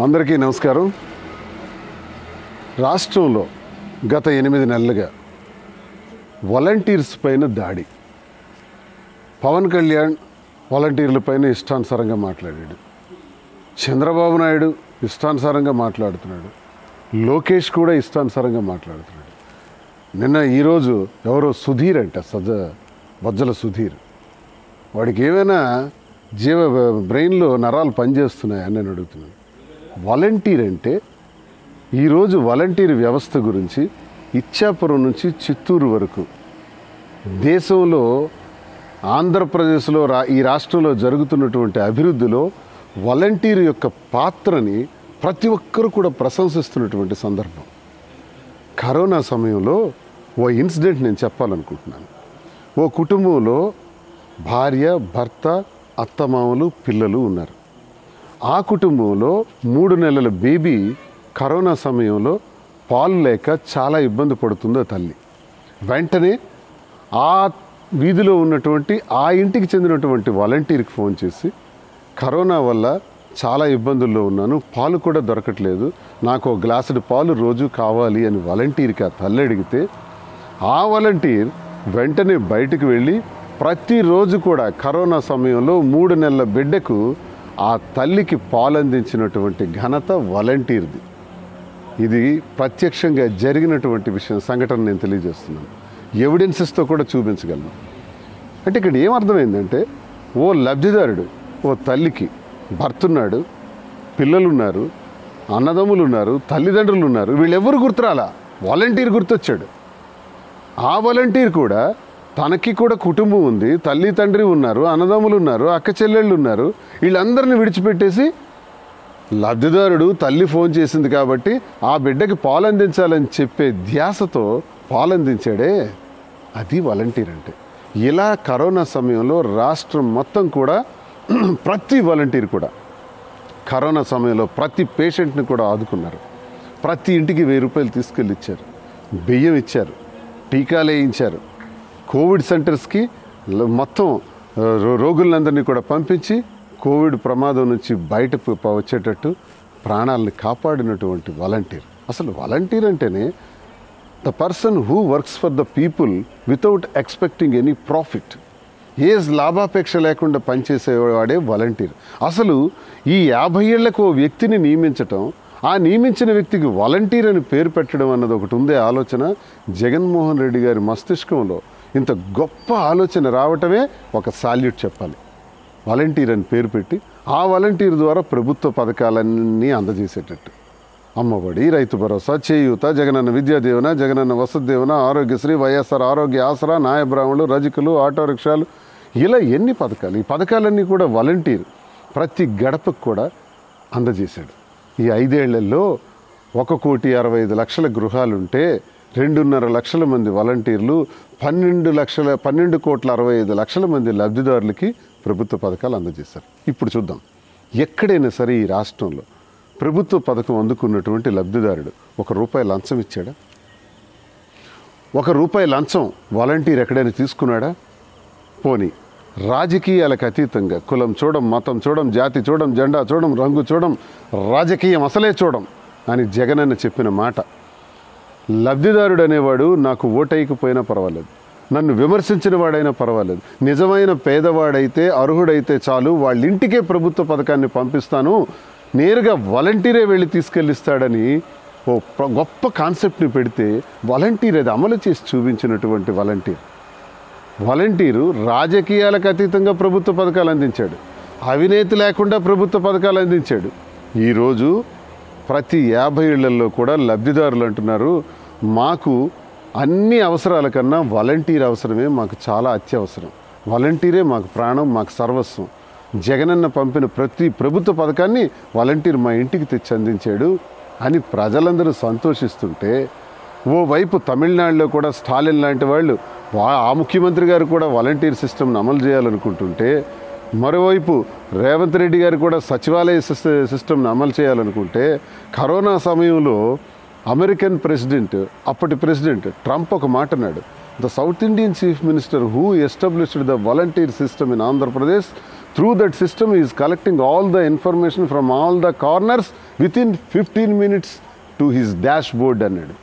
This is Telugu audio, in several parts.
అందరికీ నమస్కారం. రాష్ట్రంలో గత 8 నెలలుగా వాలంటీర్స్ పైన దాడి. పవన్ కళ్యాణ్ వాలంటీర్ల పైన ఇష్టానుసారంగా మాట్లాడాడు. చంద్రబాబు నాయుడు ఇష్టానుసారంగా మాట్లాడుతున్నాడు. లోకేష్ కూడా ఇష్టానుసారంగా మాట్లాడుతున్నాడు. ఈరోజు ఎవరో సుధీర్ అంట, బొజ్జల సుధీర్, వాడికి ఏమైనా బ్రెయిన్లో నరాలు పనిచేస్తున్నాయని నేను అడుగుతున్నాను. వాలంటీర్ అంటే ఈరోజు వాలంటీర్ వ్యవస్థ గురించి ఇచ్చాపురం నుంచి చిత్తూరు వరకు దేశంలో, ఆంధ్రప్రదేశ్లో, ఈ రాష్ట్రంలో జరుగుతున్నటువంటి అభివృద్ధిలో వాలంటీర్ యొక్క పాత్రని ప్రతి ఒక్కరూ కూడా ప్రశంసిస్తున్నటువంటి సందర్భం. కరోనా సమయంలో ఓ ఇన్సిడెంట్ నేను చెప్పాలనుకుంటున్నాను. ఓ కుటుంబంలో భార్య, భర్త, అత్తమామలు, పిల్లలు ఉన్నారు. ఆ కుటుంబంలో 3 నెలల బేబీ కరోనా సమయంలో పాలు లేక చాలా ఇబ్బంది పడుతుందో తల్లి. వెంటనే ఆ వీధిలో ఉన్నటువంటి ఆ ఇంటికి చెందినటువంటి వాలంటీర్కి ఫోన్ చేసి, కరోనా వల్ల చాలా ఇబ్బందుల్లో ఉన్నాను, పాలు కూడా దొరకట్లేదు, నాకు ఒక గ్లాసుడు పాలు రోజు కావాలి అని వాలంటీర్కి ఆ తల్లి అడిగితే, ఆ వాలంటీర్ వెంటనే బయటకు వెళ్ళి ప్రతిరోజు కూడా కరోనా సమయంలో 3 నెలల బిడ్డకు ఆ తల్లికి పాలు అందించినటువంటి ఘనత వాలంటీర్ది. ఇది ప్రత్యక్షంగా జరిగినటువంటి సంఘటన నేను తెలియజేస్తున్నాను. ఎవిడెన్సెస్తో కూడా చూపించగలను. అంటే ఇక్కడ ఏమర్థమైందంటే, ఓ లబ్ధిదారుడు, ఓ తల్లికి భర్త ఉన్నాడు, పిల్లలు ఉన్నారు, అన్నదమ్ములు ఉన్నారు, తల్లిదండ్రులు ఉన్నారు, వీళ్ళెవ్వరు గుర్తురాలా, వాలంటీర్ గుర్తొచ్చాడు. ఆ వాలంటీర్ కూడా తనకి కూడా కుటుంబం ఉంది, తల్లి తండ్రి ఉన్నారు, అన్నదమ్ములు ఉన్నారు, అక్క చెల్లెళ్ళు ఉన్నారు, వీళ్ళందరినీ విడిచిపెట్టేసి లబ్ధిదారుడు తల్లి ఫోన్ చేసింది కాబట్టి ఆ బిడ్డకి పాలు అందించాలని చెప్పే ధ్యాసతో పాలు అందించాడే, అది వాలంటీర్ అంటే. ఇలా కరోనా సమయంలో రాష్ట్రం మొత్తం కూడా ప్రతి వాలంటీర్ కూడా కరోనా సమయంలో ప్రతి పేషెంట్ని కూడా ఆదుకున్నారు. ప్రతి ఇంటికి 1000 రూపాయలు తీసుకెళ్ళి ఇచ్చారు, బియ్యం ఇచ్చారు, టీకాలు వేయించారు. కోవిడ్ సెంటర్స్కి మొత్తం రోగులందరినీ కూడా పంపించి కోవిడ్ ప్రమాదం నుంచి బయటకు వచ్చేటట్టు ప్రాణాలను కాపాడినటువంటి వాలంటీర్. అసలు వాలంటీర్ అంటేనే the person who works for the people without expecting any profit. ఏ లాభాపేక్ష లేకుండా పనిచేసేవాడే వాలంటీర్. అసలు ఈ 50 ఏళ్లకు ఓ వ్యక్తిని నియమించటం, ఆ నియమించిన వ్యక్తికి వాలంటీర్ అని పేరు పెట్టడం అన్నది ఒకటి ఉందే ఆలోచన. జగన్మోహన్ రెడ్డి గారి మస్తిష్కంలో ఇంత గొప్ప ఆలోచన రావటమే ఒక సాల్యూట్ చెప్పాలి. వాలంటీర్ అని పేరు పెట్టి ఆ వాలంటీర్ ద్వారా ప్రభుత్వ పథకాలన్నీ అందజేసేటట్టు, అమ్మఒడి, రైతు భరోసా, చేయూత, జగనన్న విద్యా దీవెన, జగనన్న వసతి దీవెన, ఆరోగ్యశ్రీ, వైఎస్ఆర్ ఆరోగ్య ఆసరా, నాయబ్రాహ్మణులు, రజకులు, ఆటో రిక్షాలు, ఇలా ఎన్ని పథకాలు. ఈ పథకాలన్నీ కూడా వాలంటీర్ ప్రతి గడపకు కూడా అందజేశాడు. ఈ 5 ఏళ్లలో 1,65,00,000 గృహాలుంటే 2.5 లక్షల మంది వాలంటీర్లు, 12,65,00,000 మంది లబ్ధిదారులకి ప్రభుత్వ పథకాలు అందజేశారు. ఇప్పుడు చూద్దాం, ఎక్కడైనా సరే ఈ రాష్ట్రంలో ప్రభుత్వ పథకం అందుకున్నటువంటి లబ్ధిదారుడు ₹1 లంచం ఇచ్చాడా? ₹1 లంచం వాలంటీర్ ఎక్కడైనా తీసుకున్నాడా? పోనీ రాజకీయాలకు అతీతంగా కులం చూడం, మతం చూడం, జాతి చూడం, జెండా చూడం, రంగు చూడం, రాజకీయం అసలే చూడం అని జగనన్న చెప్పిన మాట. లబ్ధిదారుడు అనేవాడు నాకు ఓటైకపోయినా పర్వాలేదు, నన్ను విమర్శించిన వాడైనా పర్వాలేదు, నిజమైన పేదవాడైతే, అర్హుడైతే చాలు, వాళ్ళ ఇంటికే ప్రభుత్వ పథకాన్ని పంపిస్తాను, నేరుగా వాలంటీరే వెళ్ళి తీసుకెళ్ళిస్తాడని ఓ గొప్ప కాన్సెప్ట్ని పెడితే వాలంటీర్ అది అమలు చేసి చూపించినటువంటి వాలంటీరు రాజకీయాలకు అతీతంగా ప్రభుత్వ పథకాలు అందించాడు, అవినీతి లేకుండా ప్రభుత్వ పథకాలు అందించాడు. ఈరోజు ప్రతి 50 ఏళ్లలో కూడా లబ్ధిదారులు అంటున్నారు, మాకు అన్ని అవసరాల కన్నా వాలంటీర్ అవసరమే మాకు చాలా అత్యవసరం, వాలంటీరే మాకు ప్రాణం, మాకు సర్వస్వం, జగనన్న పంపిన ప్రతి ప్రభుత్వ పథకాన్ని వాలంటీర్ మా ఇంటికి తెచ్చి అందించాడు అని ప్రజలందరూ సంతోషిస్తుంటే, ఓవైపు తమిళనాడులో కూడా స్టాలిన్ లాంటి వాళ్ళు, ఆ ముఖ్యమంత్రి గారు కూడా వాలంటీర్ సిస్టమ్ని అమలు చేయాలనుకుంటుంటే, మరోవైపు రేవంత్ రెడ్డి గారు కూడా సచివాలయ సిస్టమ్ని అమలు చేయాలనుకుంటే, కరోనా సమయంలో అమెరికన్ ప్రెసిడెంట్, అప్పటి ప్రెసిడెంట్ ట్రంప్ ఒక మాట అన్నాడు, the south Indian chief minister who established the volunteer system in Andhra Pradesh through that system is collecting all the information from all the corners within 15 minutes to his dash board అన్నాడు.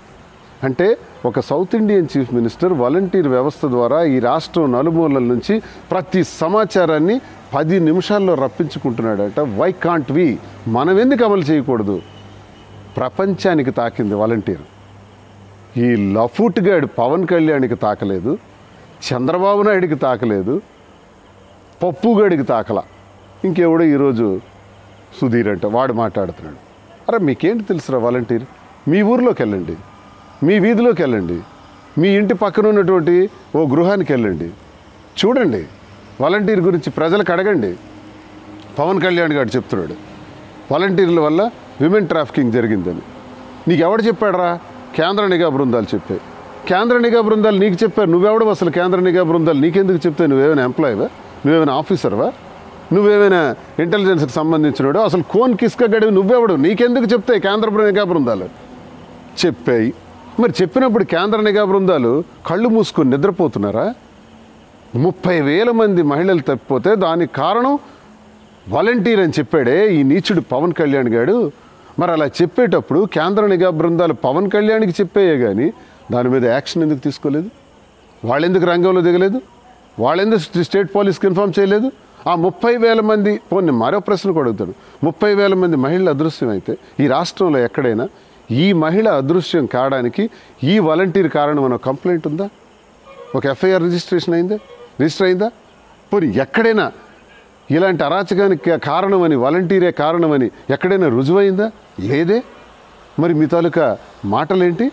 అంటే ఒక south Indian chief minister volunteer వ్యవస్థ ద్వారా ఈ రాష్ట్రం నలుమూలల నుంచి ప్రతి సమాచారాన్ని 10 నిమిషాల్లో రప్పించుకుంటున్నాడట. వై కాంట్ వి, మనం ఎందుకు అమలు చేయకూడదు? ప్రపంచానికి తాకింది వాలంటీర్. ఈ లఫూట్గాడు పవన్ కళ్యాణ్కి తాకలేదు, చంద్రబాబు నాయుడికి తాకలేదు, పప్పుగాడికి తాకల. ఇంకెవడో ఈరోజు సుధీర్ అంట వాడు మాట్లాడుతున్నాడు. అరే మీకేంటి తెలుసురా వాలంటీర్? మీ ఊర్లోకి వెళ్ళండి, మీ వీధిలోకి వెళ్ళండి, మీ ఇంటి పక్కన ఉన్నటువంటి ఓ గృహానికి వెళ్ళండి, చూడండి వాలంటీర్ గురించి ప్రజలకు అడగండి. పవన్ కళ్యాణ్ గారు చెప్తున్నాడు వాలంటీర్ల వల్ల విమెన్ ట్రాఫికింగ్ జరిగిందని. నీకు ఎవడు చెప్పాడరా? కేంద్ర నిఘా బృందాలు చెప్పాయి. కేంద్ర నిఘా బృందాలు నీకు చెప్పారు. నువ్వెవడు అసలు? కేంద్ర నిఘా బృందాలు నీకెందుకు చెప్తాయి? నువ్వేమైనా ఎంప్లాయీవా? నువ్వేమైనా ఆఫీసర్వా? నువ్వేమైనా ఇంటెలిజెన్స్కి సంబంధించినవాడు? అసలు కోన్ కిస్క గడివి నువ్వెవడు? నీకెందుకు చెప్తాయి కేంద్ర నిఘా బృందాలు? చెప్పాయి. మరి చెప్పినప్పుడు కేంద్ర నిఘా బృందాలు కళ్ళు మూసుకొని నిద్రపోతున్నారా? 30,000 మంది మహిళలు తప్పిపోతే దానికి కారణం వాలంటీర్ అని చెప్పాడే ఈ నీచుడు పవన్ కళ్యాణ్ గారు. మరి అలా చెప్పేటప్పుడు కేంద్ర నిఘా బృందాలు పవన్ కళ్యాణ్కి చెప్పాయే కానీ దాని మీద యాక్షన్ ఎందుకు తీసుకోలేదు? వాళ్ళెందుకు రంగంలో దిగలేదు? వాళ్ళెందుకు స్టేట్ పోలీస్కి ఇన్ఫార్మ్ చేయలేదు? ఆ 30,000 మంది పోనీ మరో ప్రశ్న కూడా అడుగుతాడు. 30,000 మంది మహిళలు అదృశ్యం అయితే ఈ రాష్ట్రంలో ఎక్కడైనా ఈ మహిళ అదృశ్యం కావడానికి ఈ వాలంటీర్ కారణం అన్న కంప్లైంట్ ఉందా? ఒక ఎఫ్ఐఆర్ రిజిస్టర్ అయిందా? పోనీ ఎక్కడైనా ఇలాంటి అరాచకానికి కారణమని వాలంటీరే కారణమని ఎక్కడైనా రుజువైందా? లేదే. మరి మీ తాలూకా మాటలేంటి?